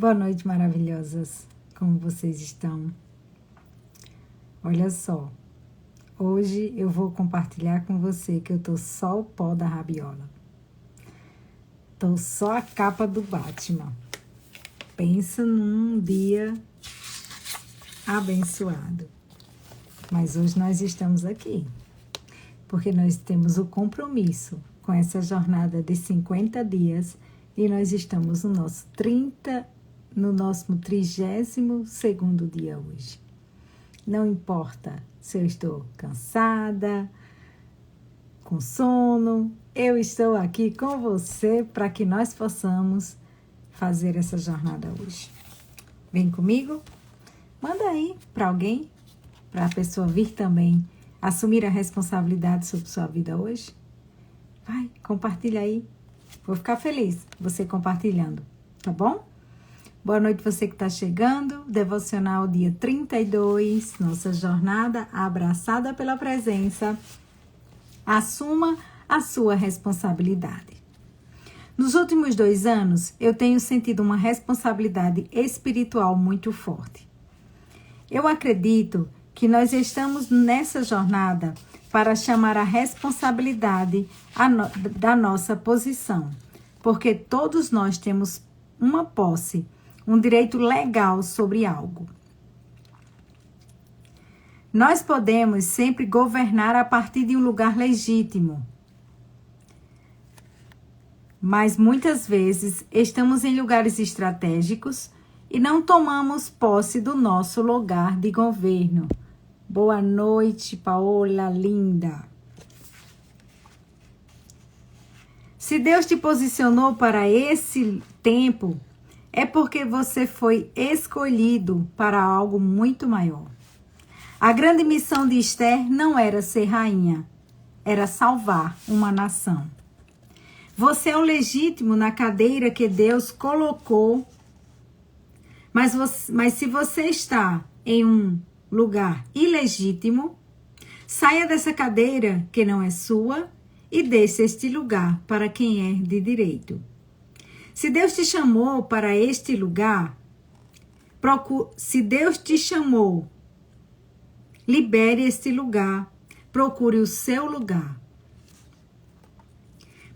Boa noite, maravilhosas. Como vocês estão? Olha só, hoje eu vou compartilhar com você que eu tô só o pó da rabiola. Tô só a capa do Batman. Pensa num dia abençoado. Mas hoje nós estamos aqui, porque nós temos o compromisso com essa jornada de 50 dias e nós estamos no nosso 32º dia hoje. Não importa se eu estou cansada, com sono, eu estou aqui com você para que nós possamos fazer essa jornada hoje. Vem comigo? Manda aí para alguém, para a pessoa vir também assumir a responsabilidade sobre sua vida hoje. Vai, compartilha aí. Vou ficar feliz você compartilhando, tá bom? Boa noite você que está chegando. Devocional dia 32, nossa jornada abraçada pela presença. Assuma a sua responsabilidade. Nos últimos 2 anos, eu tenho sentido uma responsabilidade espiritual muito forte. Eu acredito que nós estamos nessa jornada para chamar a responsabilidade da nossa posição, porque todos nós temos uma posse, um direito legal sobre algo. Nós podemos sempre governar a partir de um lugar legítimo, mas muitas vezes estamos em lugares estratégicos e não tomamos posse do nosso lugar de governo. Boa noite, Paola linda. Se Deus te posicionou para esse tempo, é porque você foi escolhido para algo muito maior. A grande missão de Esther não era ser rainha, era salvar uma nação. Você é o legítimo na cadeira que Deus colocou, mas se você está em um lugar ilegítimo, saia dessa cadeira que não é sua e deixe este lugar para quem é de direito. Se Deus te chamou para este lugar, se Deus te chamou, libere este lugar, procure o seu lugar.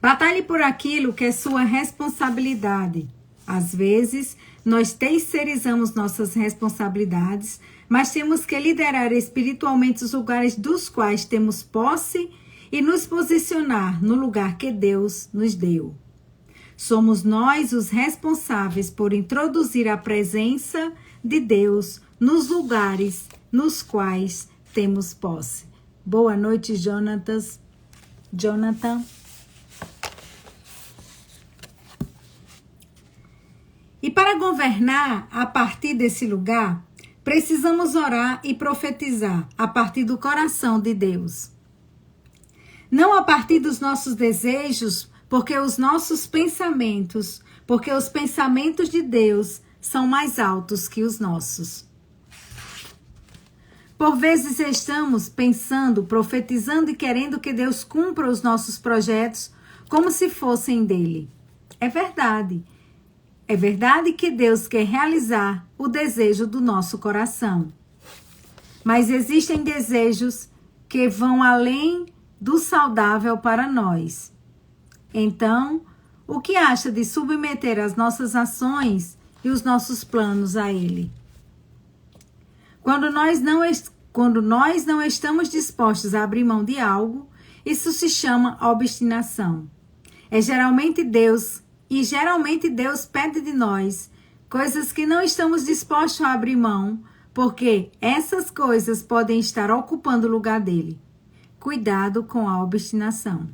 Batalhe por aquilo que é sua responsabilidade. Às vezes, nós terceirizamos nossas responsabilidades, mas temos que liderar espiritualmente os lugares dos quais temos posse e nos posicionar no lugar que Deus nos deu. Somos nós os responsáveis por introduzir a presença de Deus nos lugares nos quais temos posse. Boa noite, Jonathan. E para governar a partir desse lugar, precisamos orar e profetizar a partir do coração de Deus. Não a partir dos nossos desejos, porque os pensamentos de Deus são mais altos que os nossos. Por vezes estamos pensando, profetizando e querendo que Deus cumpra os nossos projetos como se fossem dele. É verdade. É verdade que Deus quer realizar o desejo do nosso coração. Mas existem desejos que vão além do saudável para nós. Então, o que acha de submeter as nossas ações e os nossos planos a Ele? Quando nós não estamos dispostos a abrir mão de algo, isso se chama obstinação. Geralmente Deus pede de nós coisas que não estamos dispostos a abrir mão, porque essas coisas podem estar ocupando o lugar dele. Cuidado com a obstinação.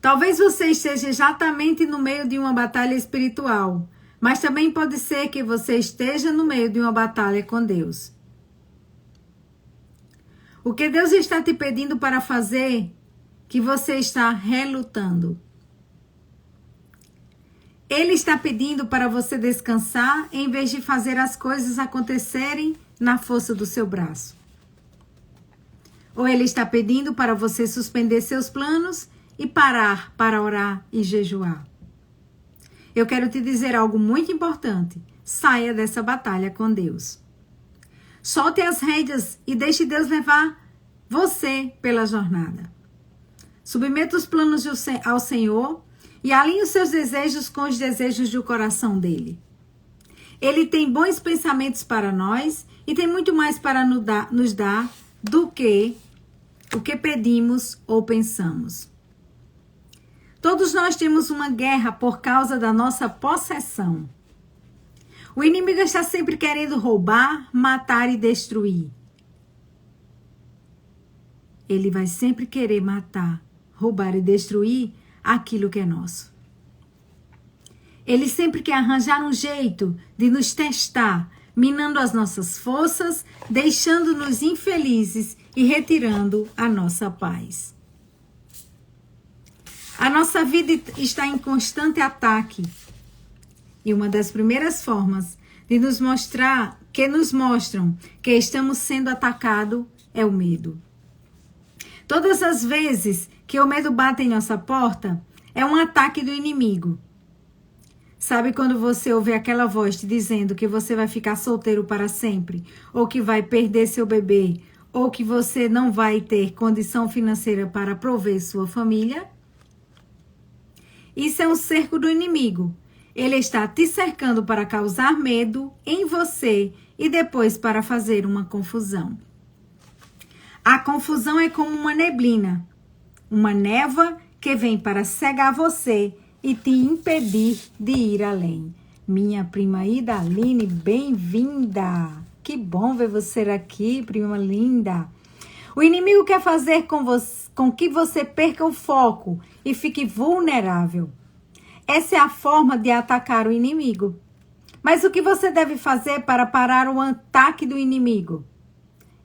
Talvez você esteja exatamente no meio de uma batalha espiritual, mas também pode ser que você esteja no meio de uma batalha com Deus. O que Deus está te pedindo para fazer, que você está relutando. Ele está pedindo para você descansar em vez de fazer as coisas acontecerem na força do seu braço. Ou ele está pedindo para você suspender seus planos e parar para orar e jejuar. eu quero te dizer algo muito importante. Saia dessa batalha com Deus. Solte as rédeas e deixe Deus levar você pela jornada. Submeta os planos ao Senhor e alinhe os seus desejos com os desejos do coração dele. Ele tem bons pensamentos para nós e tem muito mais para nos dar do que o que pedimos ou pensamos. Todos nós temos uma guerra por causa da nossa possessão. O inimigo está sempre querendo roubar, matar e destruir. Ele vai sempre querer matar, roubar e destruir aquilo que é nosso. Ele sempre quer arranjar um jeito de nos testar, minando as nossas forças, deixando-nos infelizes e retirando a nossa paz. A nossa vida está em constante ataque. E uma das primeiras formas de nos mostram que estamos sendo atacados é o medo. Todas as vezes que o medo bate em nossa porta, é um ataque do inimigo. Sabe quando você ouve aquela voz te dizendo que você vai ficar solteiro para sempre, ou que vai perder seu bebê, ou que você não vai ter condição financeira para prover sua família? Isso é um cerco do inimigo. Ele está te cercando para causar medo em você e depois para fazer uma confusão. A confusão é como uma neblina, uma névoa que vem para cegar você e te impedir de ir além. Minha prima Idaline, bem-vinda! Que bom ver você aqui, prima linda! O inimigo quer fazer com que você perca o foco e fique vulnerável. Essa é a forma de atacar o inimigo. Mas o que você deve fazer para parar o ataque do inimigo?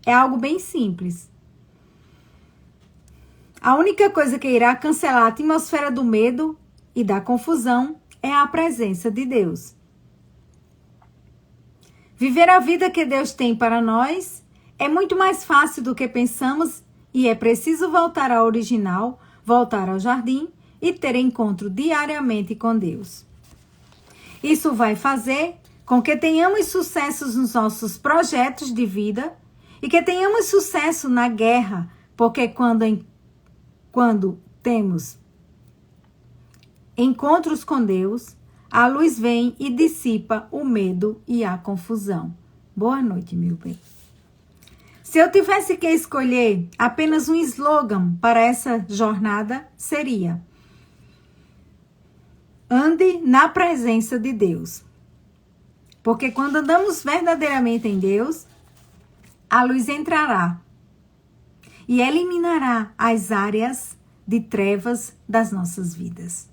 É algo bem simples. A única coisa que irá cancelar a atmosfera do medo e da confusão é a presença de Deus. Viver a vida que Deus tem para nós é muito mais fácil do que pensamos e é preciso voltar ao original, voltar ao jardim e ter encontro diariamente com Deus. Isso vai fazer com que tenhamos sucessos nos nossos projetos de vida e que tenhamos sucesso na guerra, porque quando temos encontros com Deus, a luz vem e dissipa o medo e a confusão. Boa noite, meu bem. Se eu tivesse que escolher apenas um slogan para essa jornada, seria: ande na presença de Deus. Porque quando andamos verdadeiramente em Deus, a luz entrará e eliminará as áreas de trevas das nossas vidas.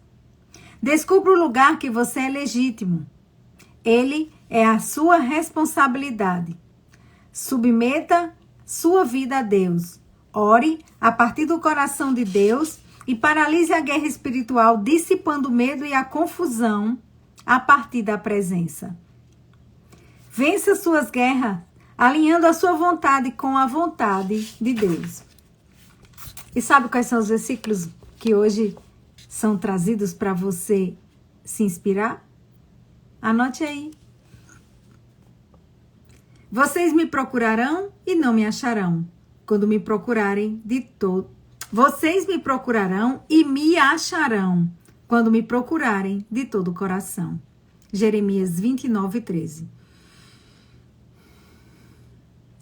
Descubra o lugar que você é legítimo. Ele é a sua responsabilidade. Submeta sua vida a Deus. Ore a partir do coração de Deus e paralise a guerra espiritual, dissipando o medo e a confusão a partir da presença. Vença suas guerras, alinhando a sua vontade com a vontade de Deus. E sabe quais são os versículos que hoje são trazidos para você se inspirar? Anote aí. Vocês me procurarão e não me acharão, quando me procurarem de todo. Vocês me procurarão e me acharão, quando me procurarem de todo o coração. Jeremias 29, 13.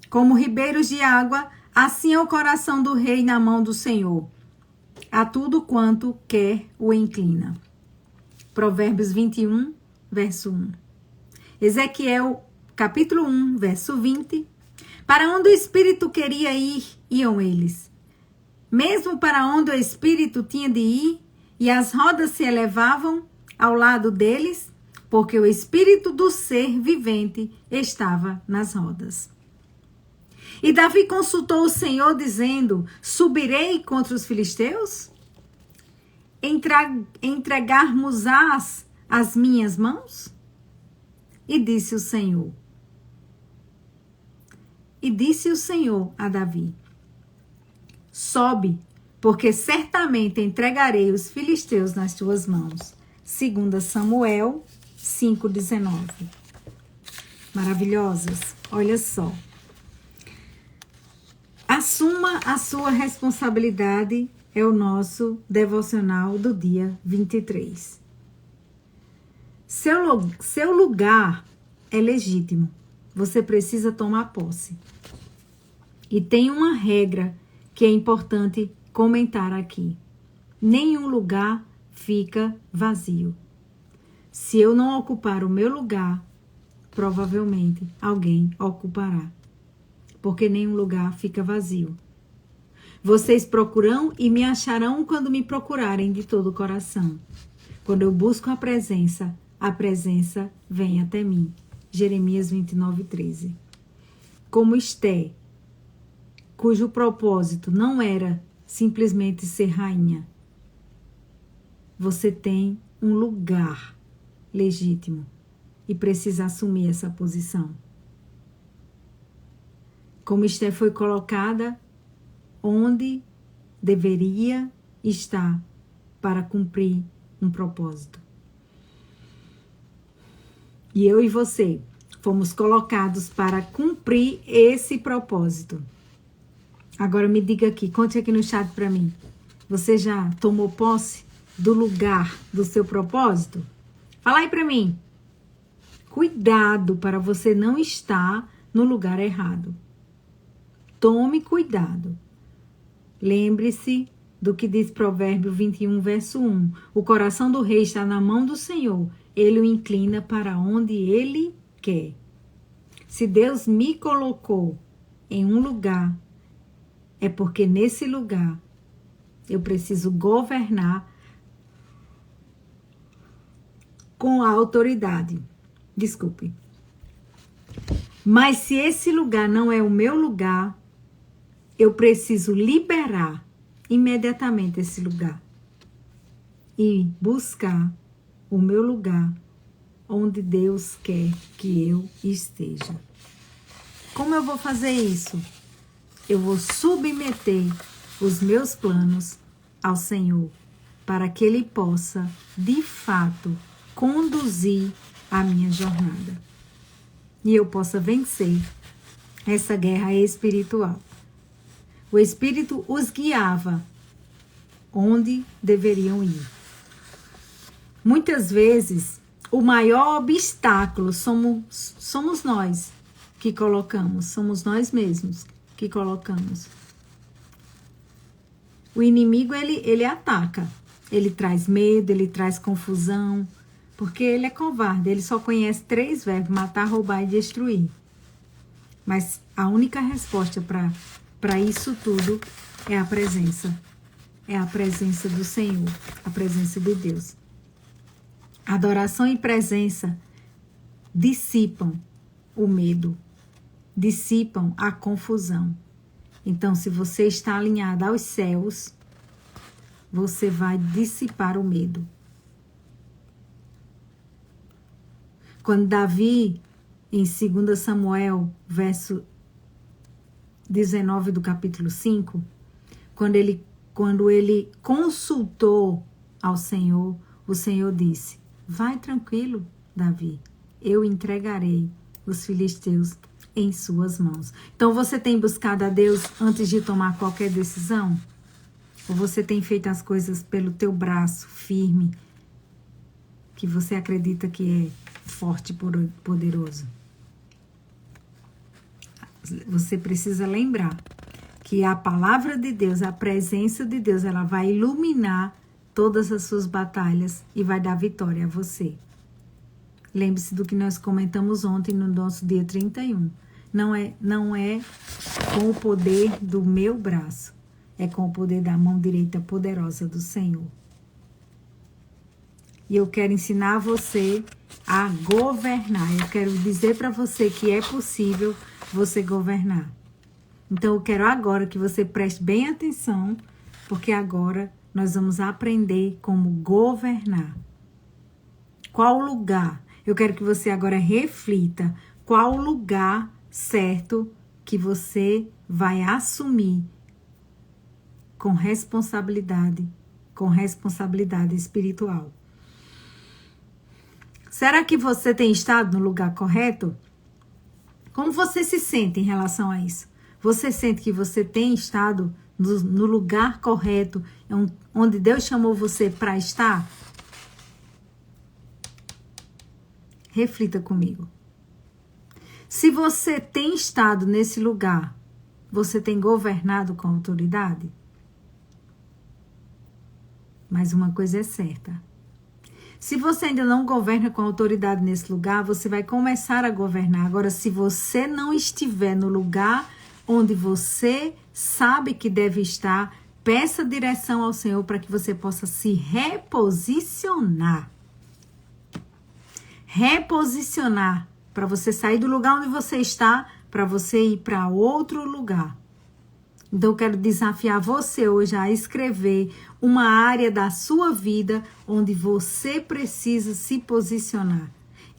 Como ribeiros de água, assim é o coração do rei na mão do Senhor. A tudo quanto quer o inclina. Provérbios 21, verso 1. Ezequiel, capítulo 1, verso 20. Para onde o Espírito queria ir, iam eles. Mesmo para onde o Espírito tinha de ir, e as rodas se elevavam ao lado deles, porque o Espírito do ser vivente estava nas rodas. E Davi consultou o Senhor, dizendo: subirei contra os filisteus? Entregar-mos-ás as minhas mãos? E disse o Senhor a Davi: sobe, porque certamente entregarei os filisteus nas tuas mãos. 2 Samuel 5:19. Maravilhosas, olha só. Assuma a sua responsabilidade é o nosso devocional do dia 23. Seu lugar é legítimo. Você precisa tomar posse. E tem uma regra que é importante comentar aqui. Nenhum lugar fica vazio. Se eu não ocupar o meu lugar, provavelmente alguém ocupará. Porque nenhum lugar fica vazio. Vocês procuram e me acharão quando me procurarem de todo o coração. Quando eu busco a presença vem até mim. Jeremias 29:13. Como Esté, cujo propósito não era simplesmente ser rainha. Você tem um lugar legítimo e precisa assumir essa posição. Como Esté foi colocada onde deveria estar para cumprir um propósito. E eu e você fomos colocados para cumprir esse propósito. Agora me diga aqui, conte aqui no chat para mim. Você já tomou posse do lugar do seu propósito? Fala aí para mim. Cuidado para você não estar no lugar errado. Tome cuidado. Lembre-se do que diz Provérbio 21, verso 1. O coração do rei está na mão do Senhor. Ele o inclina para onde ele quer. Se Deus me colocou em um lugar, é porque nesse lugar eu preciso governar com a autoridade. Desculpe. Mas se esse lugar não é o meu lugar, eu preciso liberar imediatamente esse lugar e buscar o meu lugar onde Deus quer que eu esteja. Como eu vou fazer isso? Eu vou submeter os meus planos ao Senhor para que Ele possa, de fato, conduzir a minha jornada e eu possa vencer essa guerra espiritual. O Espírito os guiava onde deveriam ir. Muitas vezes, o maior obstáculo somos nós que colocamos, somos nós mesmos que colocamos. O inimigo, ele ataca, ele traz medo, ele traz confusão, porque ele é covarde, ele só conhece 3 verbos, matar, roubar e destruir. Mas a única resposta para isso tudo é a presença do Senhor, a presença de Deus. Adoração e presença dissipam o medo, dissipam a confusão. Então, se você está alinhado aos céus, você vai dissipar o medo. Quando Davi, em 2 Samuel, verso 19 do capítulo 5, quando ele consultou ao Senhor, o Senhor disse: vai tranquilo, Davi, eu entregarei os filisteus em suas mãos. Então, você tem buscado a Deus antes de tomar qualquer decisão? Ou você tem feito as coisas pelo teu braço firme, que você acredita que é forte e poderoso? Você precisa lembrar que a palavra de Deus, a presença de Deus, ela vai iluminar todas as suas batalhas e vai dar vitória a você. Lembre-se do que nós comentamos ontem no nosso dia 31. Não é com o poder do meu braço, é com o poder da mão direita poderosa do Senhor. E eu quero ensinar você a governar. Eu quero dizer para você que é possível você governar. Então, eu quero agora que você preste bem atenção, porque agora nós vamos aprender como governar. Qual lugar? Eu quero que você agora reflita qual lugar certo que você vai assumir com responsabilidade espiritual. Será que você tem estado no lugar correto? Como você se sente em relação a isso? Você sente que você tem estado no lugar correto, onde Deus chamou você para estar? Reflita comigo. Se você tem estado nesse lugar, você tem governado com autoridade? Mas uma coisa é certa. Se você ainda não governa com autoridade nesse lugar, você vai começar a governar. Agora, se você não estiver no lugar onde você sabe que deve estar, peça direção ao Senhor para que você possa se reposicionar. Reposicionar, para você sair do lugar onde você está, para você ir para outro lugar. Então, eu quero desafiar você hoje a escrever uma área da sua vida onde você precisa se posicionar.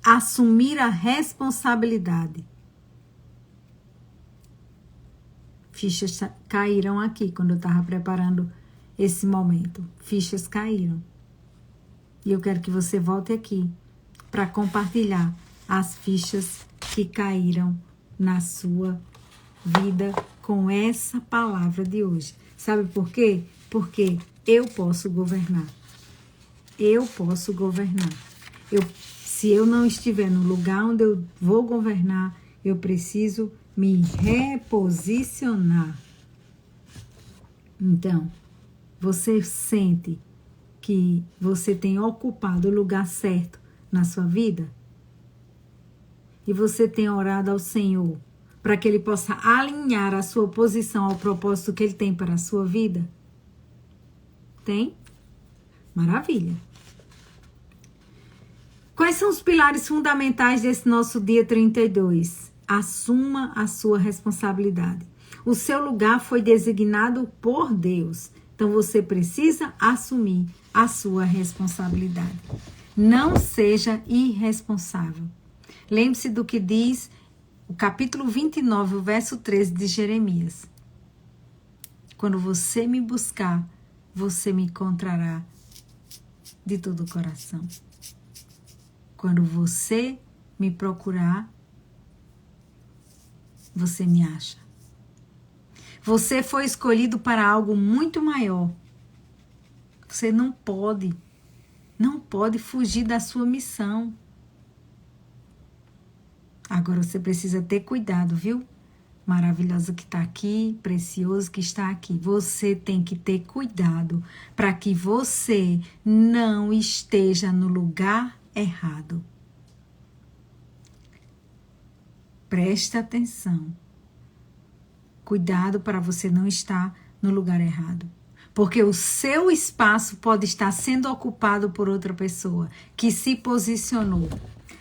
Assumir a responsabilidade. Fichas caíram aqui quando eu estava preparando esse momento. Fichas caíram. E eu quero que você volte aqui para compartilhar as fichas que caíram na sua vida com essa palavra de hoje. Sabe por quê? Porque eu posso governar. Eu posso governar. Se eu não estiver no lugar onde eu vou governar, eu preciso me reposicionar. Então, você sente que você tem ocupado o lugar certo na sua vida? E você tem orado ao Senhor para que Ele possa alinhar a sua posição ao propósito que Ele tem para a sua vida? Tem? Maravilha. Quais são os pilares fundamentais desse nosso dia 32? Assuma a sua responsabilidade. O seu lugar foi designado por Deus. Então, você precisa assumir a sua responsabilidade. Não seja irresponsável. Lembre-se do que diz o capítulo 29, o verso 13 de Jeremias. Quando você me buscar, você me encontrará de todo o coração. Quando você me procurar, você me acha. Você foi escolhido para algo muito maior. Você não pode fugir da sua missão. Agora você precisa ter cuidado, viu? Maravilhoso que está aqui, precioso que está aqui. Você tem que ter cuidado para que você não esteja no lugar errado. Presta atenção. Cuidado para você não estar no lugar errado. Porque o seu espaço pode estar sendo ocupado por outra pessoa que se posicionou.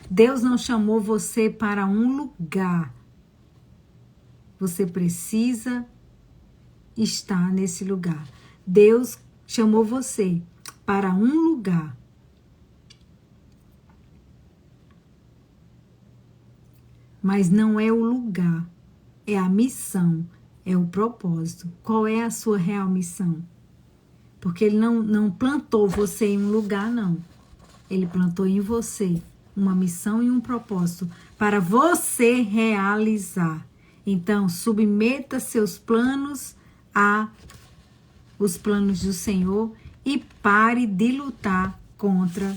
Deus não chamou você para um lugar. Você precisa estar nesse lugar. Deus chamou você para um lugar. Mas não é o lugar, é a missão, é o propósito. Qual é a sua real missão? Porque Ele não plantou você em um lugar, não. Ele plantou em você uma missão e um propósito para você realizar. Então, submeta seus planos os planos do Senhor e pare de lutar contra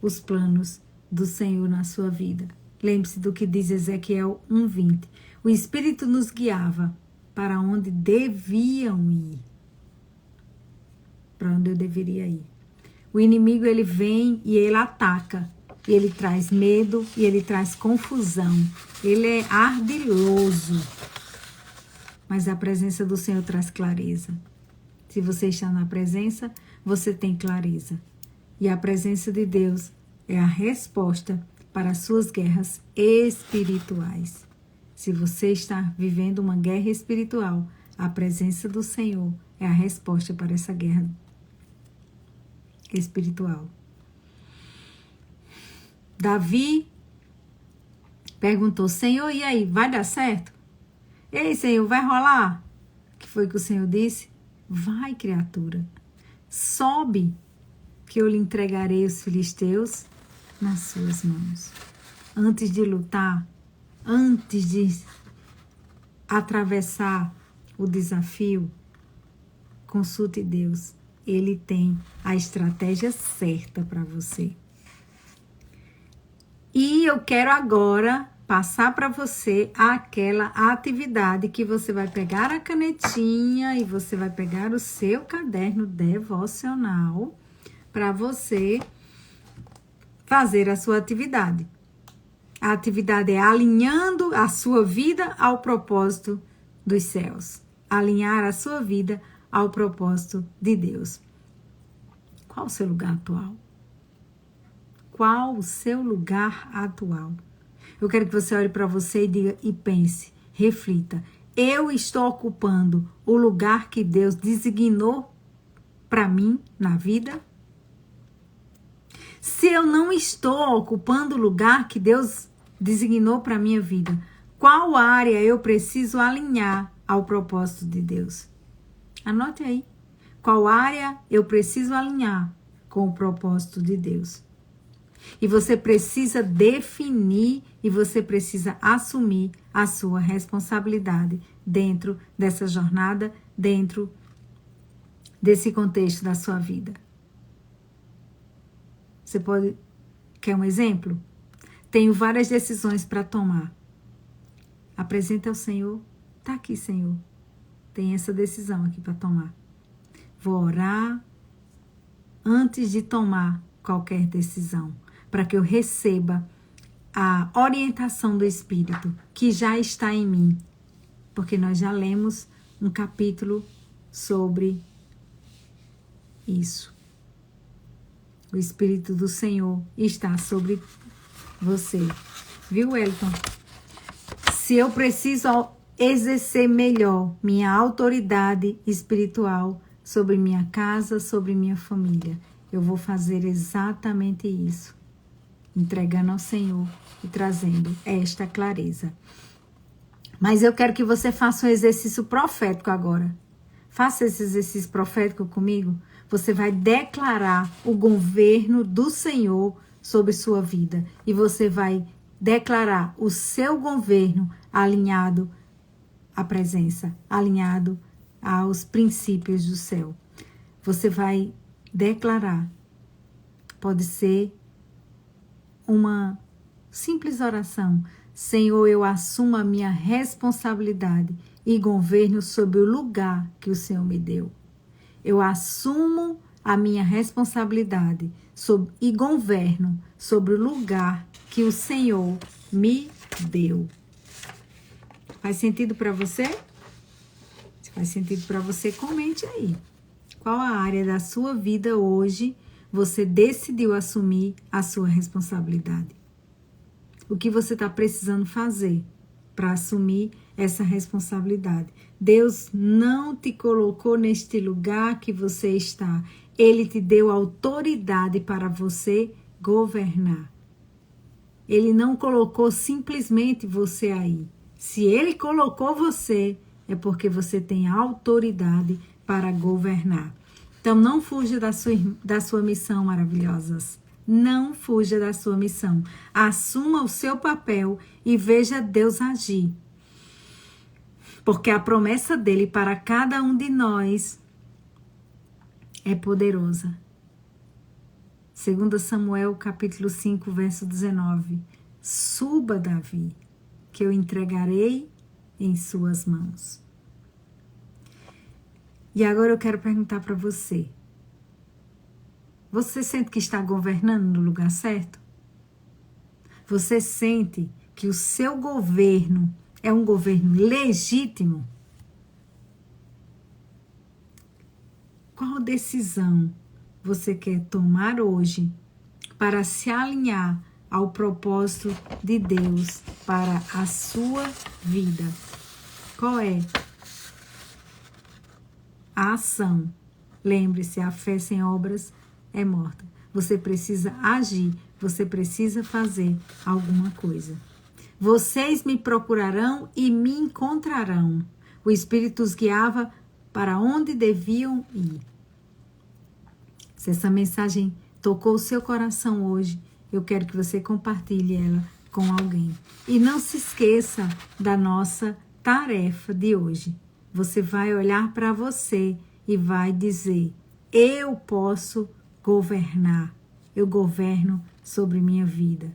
os planos do Senhor na sua vida. Lembre-se do que diz Ezequiel 1:20. O Espírito nos guiava para onde deviam ir. Para onde eu deveria ir. O inimigo, ele vem e ele ataca. E ele traz medo e ele traz confusão. Ele é ardiloso. Mas a presença do Senhor traz clareza. Se você está na presença, você tem clareza. E a presença de Deus é a resposta para as suas guerras espirituais. Se você está vivendo uma guerra espiritual, a presença do Senhor é a resposta para essa guerra espiritual. Davi perguntou: Senhor, e aí, vai dar certo? Ei, Senhor, vai rolar? O que foi que o Senhor disse? Vai, criatura, sobe, que eu lhe entregarei os filisteus nas suas mãos. Antes de lutar, antes de atravessar o desafio, consulte Deus. Ele tem a estratégia certa para você. E eu quero agora passar para você aquela atividade que você vai pegar a canetinha e você vai pegar o seu caderno devocional para você fazer a sua atividade. A atividade é alinhando a sua vida ao propósito dos céus. Alinhar a sua vida ao propósito de Deus. Qual o seu lugar atual? Qual o seu lugar atual? Eu quero que você olhe para você e diga e pense, reflita. Eu estou ocupando o lugar que Deus designou para mim na vida? Se eu não estou ocupando o lugar que Deus designou para minha vida, qual área eu preciso alinhar ao propósito de Deus? Anote aí. Qual área eu preciso alinhar com o propósito de Deus? E você precisa definir e você precisa assumir a sua responsabilidade dentro dessa jornada, dentro desse contexto da sua vida. Você pode... Quer um exemplo? Tenho várias decisões para tomar. Apresenta ao Senhor. Está aqui, Senhor. Tem essa decisão aqui para tomar. Vou orar antes de tomar qualquer decisão, para que eu receba a orientação do Espírito que já está em mim. Porque nós já lemos um capítulo sobre isso. O Espírito do Senhor está sobre você. Viu, Wellington? Se eu preciso exercer melhor minha autoridade espiritual sobre minha casa, sobre minha família, eu vou fazer exatamente isso. Entregando ao Senhor e trazendo esta clareza. Mas eu quero que você faça um exercício profético agora. Faça esse exercício profético comigo. Você vai declarar o governo do Senhor sobre sua vida. E você vai declarar o seu governo alinhado à presença, alinhado aos princípios do céu. Você vai declarar. Pode ser uma simples oração. Senhor, eu assumo a minha responsabilidade e governo sobre o lugar que o Senhor me deu. Eu assumo a minha responsabilidade e governo sobre o lugar que o Senhor me deu. Faz sentido para você? Se faz sentido para você, comente aí. Qual a área da sua vida hoje você decidiu assumir a sua responsabilidade? O que você está precisando fazer para assumir essa responsabilidade? Deus não te colocou neste lugar que você está. Ele te deu autoridade para você governar. Ele não colocou simplesmente você aí. Se Ele colocou você, é porque você tem autoridade para governar. Então, não fuja da sua missão, maravilhosas. Não fuja da sua missão. Assuma o seu papel e veja Deus agir. Porque a promessa dele para cada um de nós é poderosa. 2 Samuel, capítulo 5, verso 19. Suba, Davi, que eu entregarei em suas mãos. E agora eu quero perguntar para você. Você sente que está governando no lugar certo? Você sente que o seu governo é um governo legítimo? Qual decisão você quer tomar hoje para se alinhar ao propósito de Deus para a sua vida? Qual é a ação? Lembre-se, a fé sem obras é morta. Você precisa agir, você precisa fazer alguma coisa. Vocês me procurarão e me encontrarão. O Espírito os guiava para onde deviam ir. Se essa mensagem tocou o seu coração hoje, eu quero que você compartilhe ela com alguém. E não se esqueça da nossa tarefa de hoje. Você vai olhar para você e vai dizer: eu posso governar. Eu governo sobre minha vida.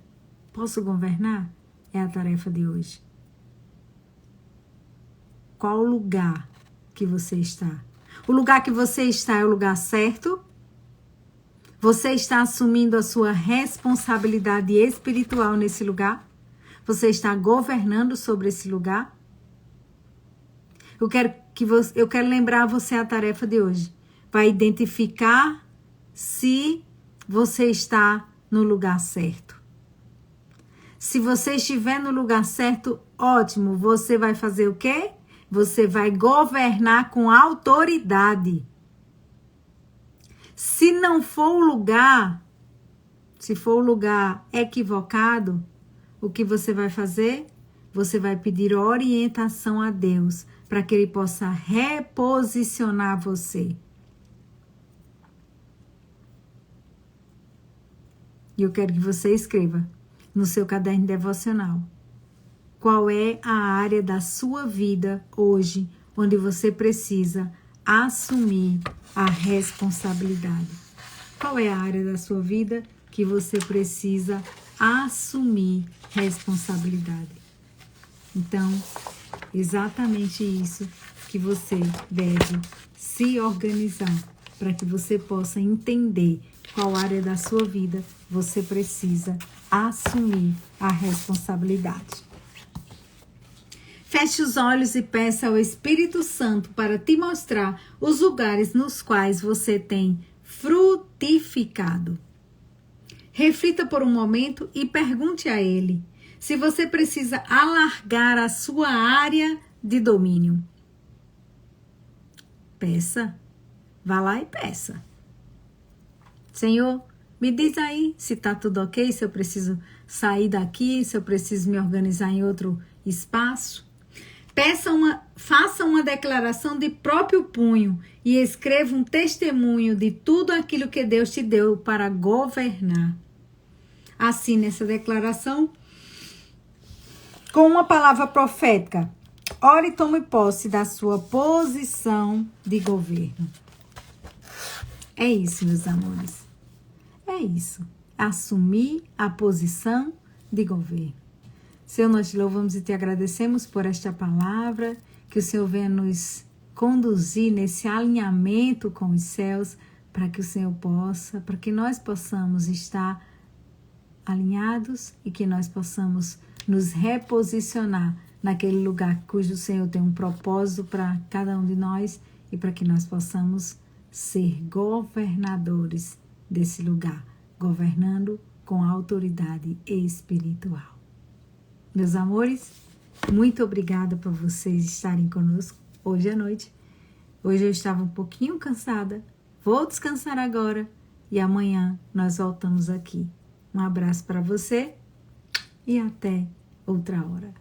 Posso governar? É a tarefa de hoje. Qual o lugar que você está? O lugar que você está é o lugar certo? Você está assumindo a sua responsabilidade espiritual nesse lugar? Você está governando sobre esse lugar? Eu quero lembrar você a tarefa de hoje. Vai identificar se você está no lugar certo. Se você estiver no lugar certo, ótimo. Você vai fazer o quê? Você vai governar com autoridade. Se não for o lugar, se for o lugar equivocado, o que você vai fazer? Você vai pedir orientação a Deus para que Ele possa reposicionar você. E eu quero que você escreva no seu caderno devocional qual é a área da sua vida hoje onde você precisa assumir a responsabilidade. Qual é a área da sua vida que você precisa assumir responsabilidade? Então, exatamente isso que você deve se organizar para que você possa entender qual área da sua vida você precisa assumir a responsabilidade. Feche os olhos e peça ao Espírito Santo para te mostrar os lugares nos quais você tem frutificado. Reflita por um momento e pergunte a Ele se você precisa alargar a sua área de domínio. Peça. Vá lá e peça. Senhor, me diz aí se está tudo ok, se eu preciso sair daqui, se eu preciso me organizar em outro espaço. Faça uma declaração de próprio punho e escreva um testemunho de tudo aquilo que Deus te deu para governar. Assim, nessa declaração, com uma palavra profética, ore e tome posse da sua posição de governo. É isso, meus amores. É isso. Assumir a posição de governo. Senhor, nós te louvamos e te agradecemos por esta palavra, que o Senhor venha nos conduzir nesse alinhamento com os céus, para que o Senhor possa, para que nós possamos estar alinhados e que nós possamos nos reposicionar naquele lugar cujo Senhor tem um propósito para cada um de nós e para que nós possamos ser governadores desse lugar, governando com autoridade espiritual. Meus amores, muito obrigada por vocês estarem conosco hoje à noite. Hoje eu estava um pouquinho cansada, vou descansar agora e amanhã nós voltamos aqui. Um abraço para você e até outra hora.